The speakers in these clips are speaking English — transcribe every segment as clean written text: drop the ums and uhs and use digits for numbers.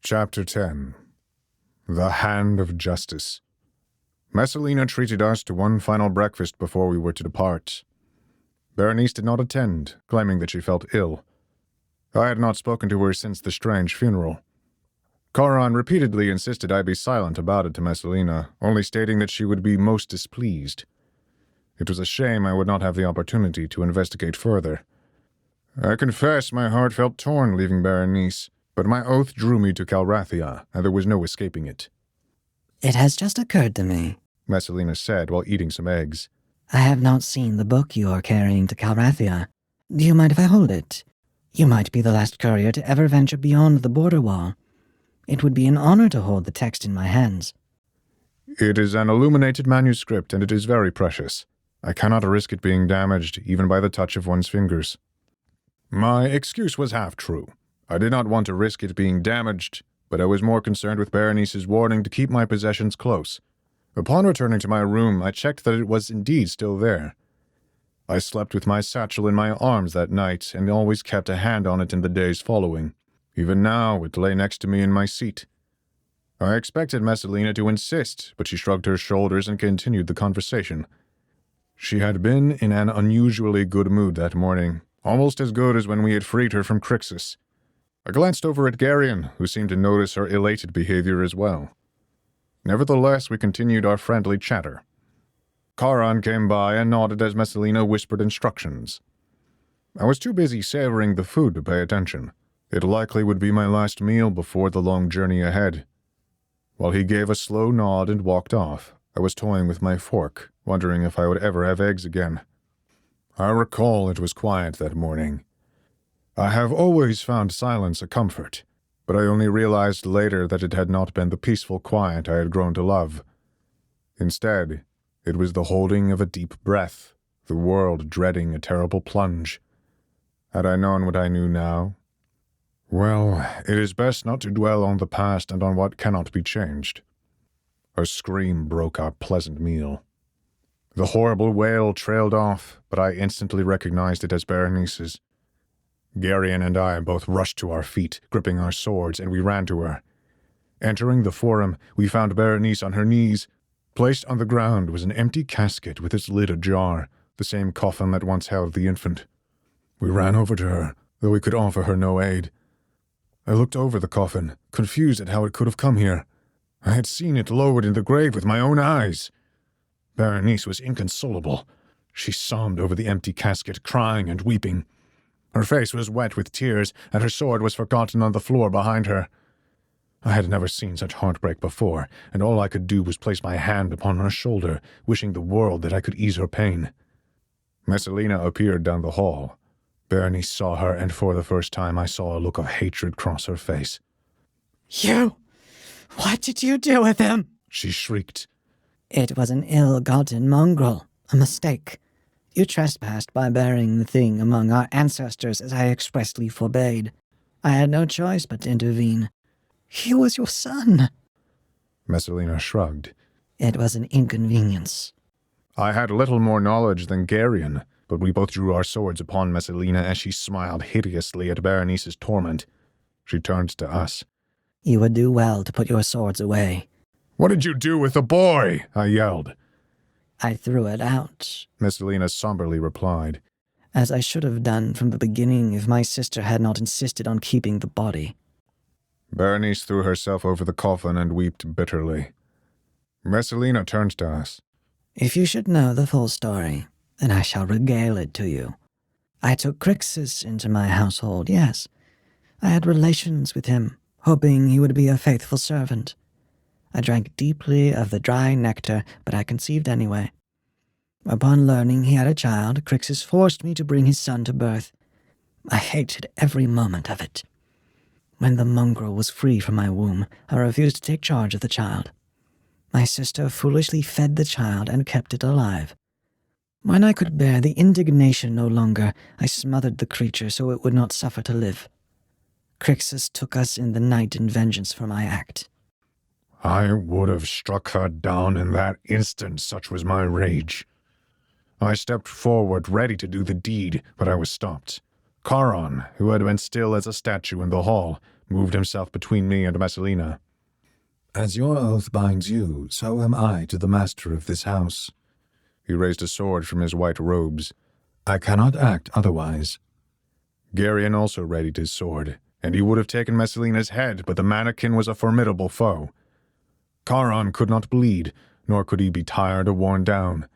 Chapter 10. The Hand of Justice. Messalina treated us to one final breakfast before we were to depart. Berenice did not attend, claiming that she felt ill. I had not spoken to her since the strange funeral. Charon repeatedly insisted I be silent about it to Messalina, only stating that she would be most displeased. It was a shame I would not have the opportunity to investigate further. I confess my heart felt torn leaving Berenice, but my oath drew me to Calrathia, and there was no escaping it. "It has just occurred to me," Messalina said while eating some eggs. "I have not seen the book you are carrying to Calrathia. Do you mind if I hold it? You might be the last courier to ever venture beyond the border wall. It would be an honor to hold the text in my hands." It is an illuminated manuscript, and it is very precious. I cannot risk it being damaged, even by the touch of one's fingers. My excuse was half true. I did not want to risk it being damaged, but I was more concerned with Berenice's warning to keep my possessions close. Upon returning to my room, I checked that it was indeed still there. I slept with my satchel in my arms that night, and always kept a hand on it in the days following. Even now, it lay next to me in my seat. I expected Messalina to insist, but she shrugged her shoulders and continued the conversation. She had been in an unusually good mood that morning, almost as good as when we had freed her from Crixus. I glanced over at Garion, who seemed to notice her elated behavior as well. Nevertheless, we continued our friendly chatter. Charon came by and nodded as Messalina whispered instructions. I was too busy savoring the food to pay attention. It likely would be my last meal before the long journey ahead. While he gave a slow nod and walked off, I was toying with my fork, wondering if I would ever have eggs again. I recall it was quiet that morning. I have always found silence a comfort, but I only realized later that it had not been the peaceful quiet I had grown to love. Instead, it was the holding of a deep breath, the world dreading a terrible plunge. Had I known what I knew now? Well, it is best not to dwell on the past and on what cannot be changed. A scream broke our pleasant meal. The horrible wail trailed off, but I instantly recognized it as Berenice's. Garion and I both rushed to our feet, gripping our swords, and we ran to her. Entering the forum, we found Berenice on her knees. Placed on the ground was an empty casket with its lid ajar, the same coffin that once held the infant. We ran over to her, though we could offer her no aid. I looked over the coffin, confused at how it could have come here. I had seen it lowered in the grave with my own eyes. Berenice was inconsolable. She sobbed over the empty casket, crying and weeping. Her face was wet with tears, and her sword was forgotten on the floor behind her. I had never seen such heartbreak before, and all I could do was place my hand upon her shoulder, wishing the world that I could ease her pain. Messalina appeared down the hall. Berenice saw her, and for the first time I saw a look of hatred cross her face. "You! What did you do with him?" She shrieked. "It was an ill-gotten mongrel, a mistake. You trespassed by burying the thing among our ancestors as I expressly forbade. I had no choice but to intervene. He was your son." Messalina shrugged. "It was an inconvenience." I had little more knowledge than Garion, but we both drew our swords upon Messalina as she smiled hideously at Berenice's torment. She turned to us. "You would do well to put your swords away." "What did you do with the boy?" I yelled. "I threw it out," Messalina somberly replied. "as I should have done from the beginning if my sister had not insisted on keeping the body." Berenice threw herself over the coffin and wept bitterly. Messalina turned to us. "If you should know the full story, then I shall regale it to you. I took Crixus into my household, yes. I had relations with him, hoping he would be a faithful servant. I drank deeply of the dry nectar, but I conceived anyway. Upon learning he had a child, Crixus forced me to bring his son to birth. I hated every moment of it. When the mongrel was free from my womb, I refused to take charge of the child. My sister foolishly fed the child and kept it alive. When I could bear the indignation no longer, I smothered the creature so it would not suffer to live. Crixus took us in the night in vengeance for my act." I would have struck her down in that instant, such was my rage. I stepped forward, ready to do the deed, but I was stopped. Charon, who had been still as a statue in the hall, moved himself between me and Messalina. As your oath binds you, so am I to the master of this house. He raised a sword from his white robes. I cannot act otherwise. Garion also readied his sword, and he would have taken Messalina's head, but the mannequin was a formidable foe. Charon could not bleed, nor could he be tired or worn down.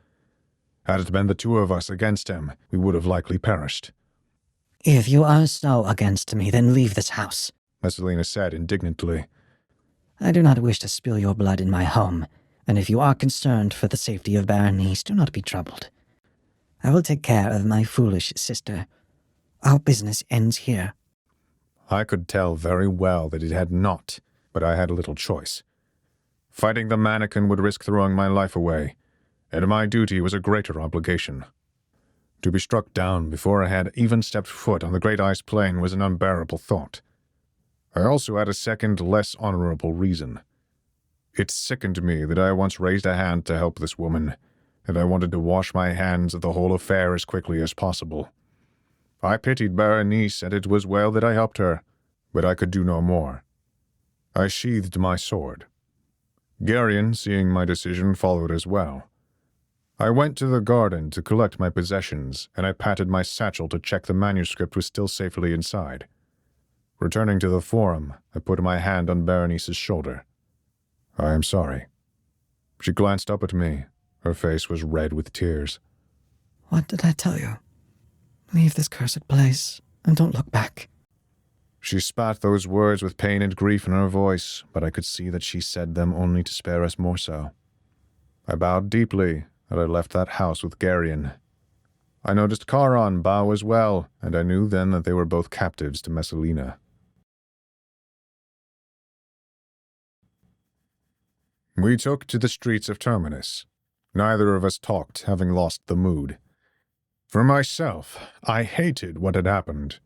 Had it been the two of us against him, we would have likely perished. If you are so against me, then leave this house, Messalina said indignantly. I do not wish to spill your blood in my home, and if you are concerned for the safety of Berenice, do not be troubled. I will take care of my foolish sister. Our business ends here. I could tell very well that it had not, but I had little choice. Fighting the mannequin would risk throwing my life away, and my duty was a greater obligation. To be struck down before I had even stepped foot on the great ice plain was an unbearable thought. I also had a second, less honorable reason. It sickened me that I once raised a hand to help this woman, and I wanted to wash my hands of the whole affair as quickly as possible. I pitied Berenice, and it was well that I helped her, but I could do no more. I sheathed my sword. Garion, seeing my decision, followed as well. I went to the garden to collect my possessions, and I patted my satchel to check the manuscript was still safely inside. Returning to the forum, I put my hand on Berenice's shoulder. I am sorry. She glanced up at me. Her face was red with tears. What did I tell you? Leave this cursed place, and don't look back. She spat those words with pain and grief in her voice, but I could see that she said them only to spare us more so. I bowed deeply, and I left that house with Garion. I noticed Charon bow as well, and I knew then that they were both captives to Messalina. We took to the streets of Terminus. Neither of us talked, having lost the mood. For myself, I hated what had happened.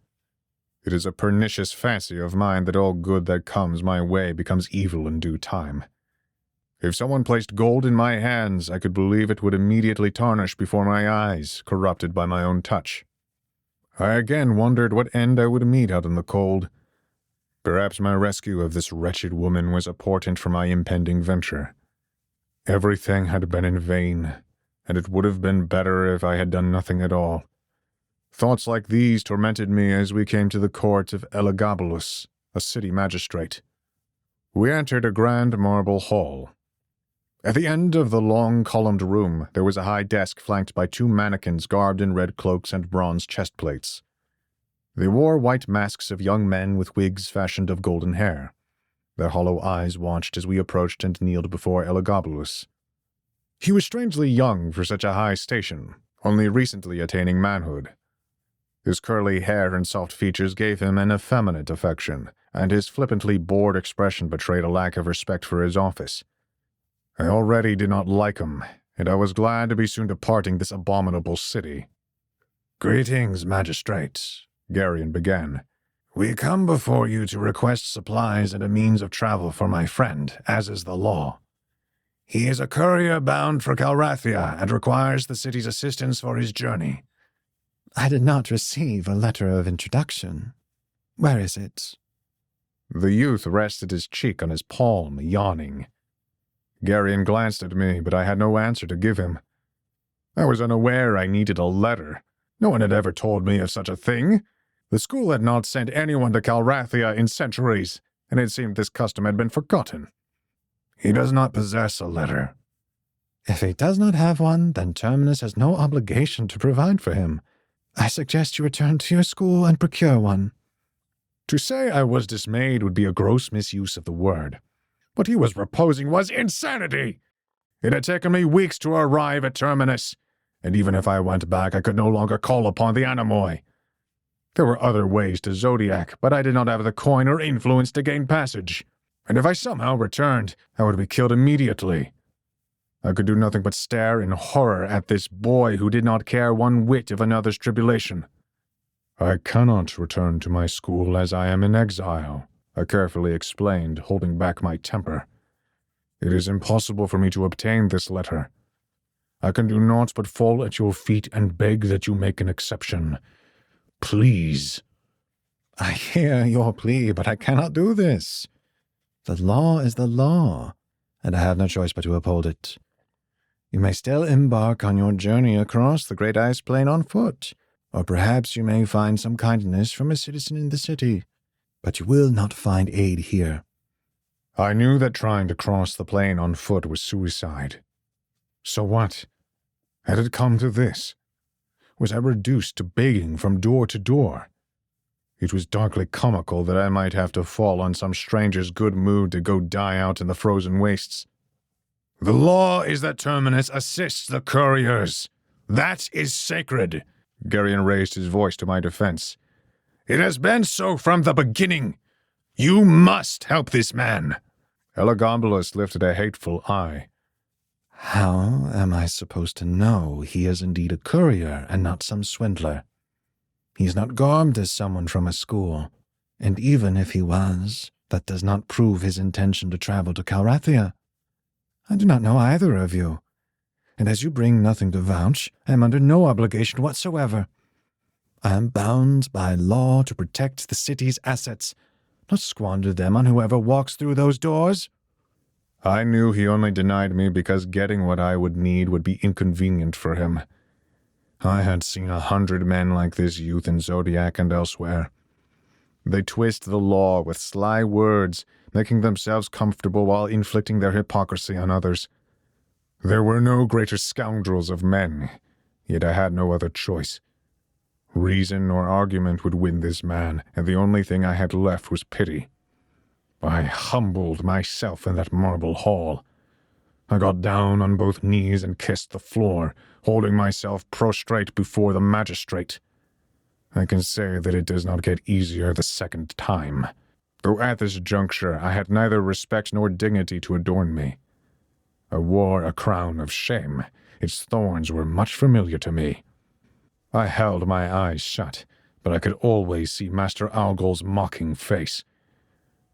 It is a pernicious fancy of mine that all good that comes my way becomes evil in due time. If someone placed gold in my hands, I could believe it would immediately tarnish before my eyes, corrupted by my own touch. I again wondered what end I would meet out in the cold. Perhaps my rescue of this wretched woman was a portent for my impending venture. Everything had been in vain, and it would have been better if I had done nothing at all. Thoughts like these tormented me as we came to the court of Elagabalus, a city magistrate. We entered a grand marble hall. At the end of the long columned room, there was a high desk flanked by two mannequins garbed in red cloaks and bronze chest plates. They wore white masks of young men with wigs fashioned of golden hair. Their hollow eyes watched as we approached and kneeled before Elagabalus. He was strangely young for such a high station, only recently attaining manhood. His curly hair and soft features gave him an effeminate affection, and his flippantly bored expression betrayed a lack of respect for his office. I already did not like him, and I was glad to be soon departing this abominable city. Greetings, magistrates, Garion began. We come before you to request supplies and a means of travel for my friend, as is the law. He is a courier bound for Calrathia and requires the city's assistance for his journey. I did not receive a letter of introduction. Where is it? The youth rested his cheek on his palm, yawning. Garion glanced at me, but I had no answer to give him. I was unaware I needed a letter. No one had ever told me of such a thing. The school had not sent anyone to Calrathia in centuries, and it seemed this custom had been forgotten. He does not possess a letter. If he does not have one, then Terminus has no obligation to provide for him. I suggest you return to your school and procure one. To say I was dismayed would be a gross misuse of the word. What he was proposing was insanity. It had taken me weeks to arrive at Terminus, and even if I went back, I could no longer call upon the Anemoi. There were other ways to Zodiac, but I did not have the coin or influence to gain passage, and if I somehow returned, I would be killed immediately. I could do nothing but stare in horror at this boy who did not care one whit of another's tribulation. I cannot return to my school as I am in exile, I carefully explained, holding back my temper. It is impossible for me to obtain this letter. I can do naught but fall at your feet and beg that you make an exception. Please. I hear your plea, but I cannot do this. The law is the law, and I have no choice but to uphold it. You may still embark on your journey across the great ice plain on foot, or perhaps you may find some kindness from a citizen in the city, but you will not find aid here. I knew that trying to cross the plain on foot was suicide. So what? Had it come to this? Was I reduced to begging from door to door? It was darkly comical that I might have to fall on some stranger's good mood to go die out in the frozen wastes. The law is that Terminus assists the couriers. That is sacred. Geryon raised his voice to my defense. It has been so from the beginning. You must help this man. Elagabalus lifted a hateful eye. How am I supposed to know he is indeed a courier and not some swindler? He is not garbed as someone from a school, and even if he was, that does not prove his intention to travel to Calrathia. I do not know either of you, and as you bring nothing to vouch, I am under no obligation whatsoever. I am bound by law to protect the city's assets, not squander them on whoever walks through those doors. I knew he only denied me because getting what I would need would be inconvenient for him. I had seen 100 men like this youth in Zodiac and elsewhere. They twist the law with sly words, making themselves comfortable while inflicting their hypocrisy on others. There were no greater scoundrels of men, yet I had no other choice. Reason or argument would win this man, and the only thing I had left was pity. I humbled myself in that marble hall. I got down on both knees and kissed the floor, holding myself prostrate before the magistrate. I can say that it does not get easier the second time, though at this juncture I had neither respect nor dignity to adorn me. I wore a crown of shame. Its thorns were much familiar to me. I held my eyes shut, but I could always see Master Algol's mocking face.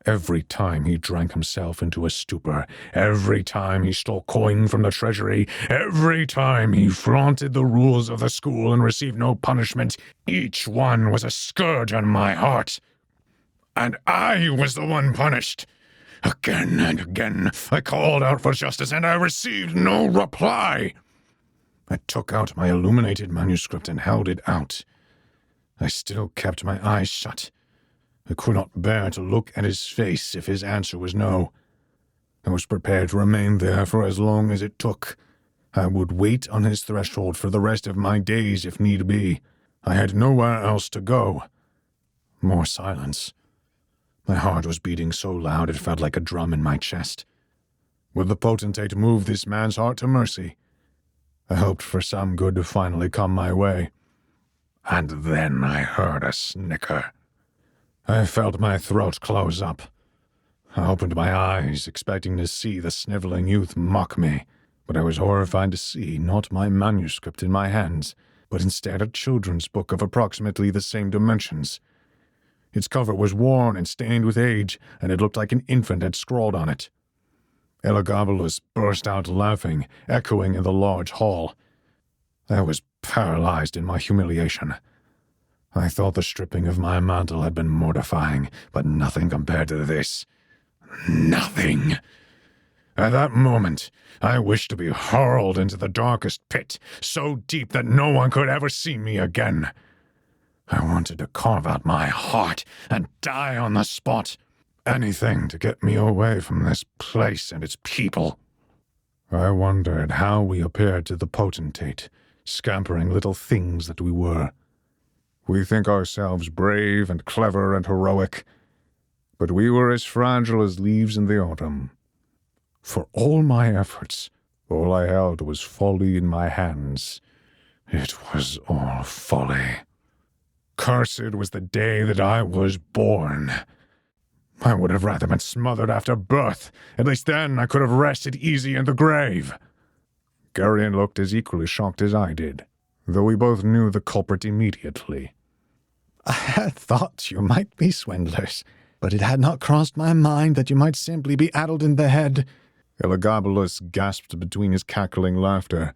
Every time he drank himself into a stupor, every time he stole coin from the treasury, every time he flaunted the rules of the school and received no punishment, each one was a scourge on my heart. And I was the one punished. Again and again I called out for justice, and I received no reply. I took out my illuminated manuscript and held it out. I still kept my eyes shut. I could not bear to look at his face if his answer was no. I was prepared to remain there for as long as it took. I would wait on his threshold for the rest of my days if need be. I had nowhere else to go. More silence. My heart was beating so loud it felt like a drum in my chest. Would the potentate move this man's heart to mercy? I hoped for some good to finally come my way. And then I heard a snicker. I felt my throat close up. I opened my eyes, expecting to see the sniveling youth mock me, but I was horrified to see not my manuscript in my hands, but instead a children's book of approximately the same dimensions. Its cover was worn and stained with age, and it looked like an infant had scrawled on it. Elagabalus burst out laughing, echoing in the large hall. I was paralyzed in my humiliation. I thought the stripping of my mantle had been mortifying, but nothing compared to this. Nothing. At that moment, I wished to be hurled into the darkest pit, so deep that no one could ever see me again. I wanted to carve out my heart and die on the spot. Anything to get me away from this place and its people. I wondered how we appeared to the potentate, scampering little things that we were. We think ourselves brave and clever and heroic, but we were as fragile as leaves in the autumn. For all my efforts, all I held was folly in my hands. It was all folly. Cursed was the day that I was born. I would have rather been smothered after birth. At least then I could have rested easy in the grave. Geryon looked as equally shocked as I did, though we both knew the culprit immediately. I had thought you might be swindlers, but it had not crossed my mind that you might simply be addled in the head. Elagabalus gasped between his cackling laughter.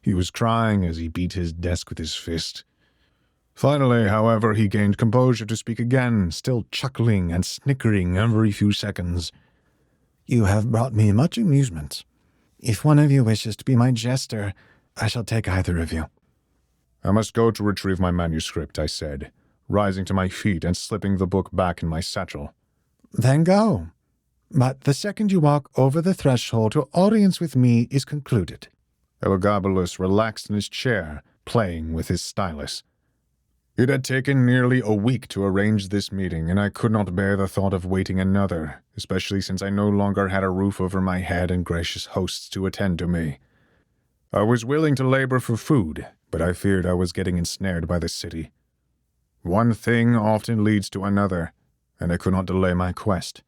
He was crying as he beat his desk with his fist. Finally, however, he gained composure to speak again, still chuckling and snickering every few seconds. You have brought me much amusement. If one of you wishes to be my jester, I shall take either of you. I must go to retrieve my manuscript, I said, rising to my feet and slipping the book back in my satchel. Then go. But the second you walk over the threshold, your audience with me is concluded. Elagabalus relaxed in his chair, playing with his stylus. It had taken nearly a week to arrange this meeting, and I could not bear the thought of waiting another, especially since I no longer had a roof over my head and gracious hosts to attend to me. I was willing to labor for food, but I feared I was getting ensnared by the city. One thing often leads to another, and I could not delay my quest.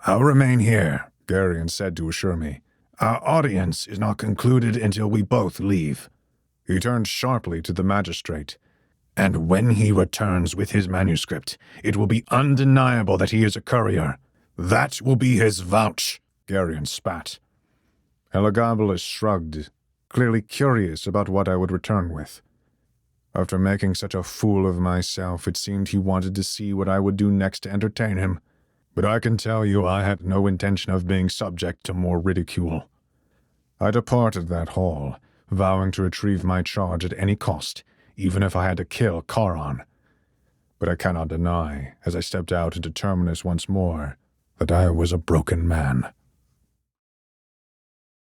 I'll remain here, Garion said to assure me. Our audience is not concluded until we both leave. He turned sharply to the magistrate. And when he returns with his manuscript, it will be undeniable that he is a courier. That will be his vouch. Garion spat. Elagabalus shrugged, clearly curious about what I would return with. After making such a fool of myself, it seemed he wanted to see what I would do next to entertain him. But I can tell you I had no intention of being subject to more ridicule. I departed that hall, vowing to retrieve my charge at any cost, even if I had to kill Charon. But I cannot deny, as I stepped out into Terminus once more, that I was a broken man.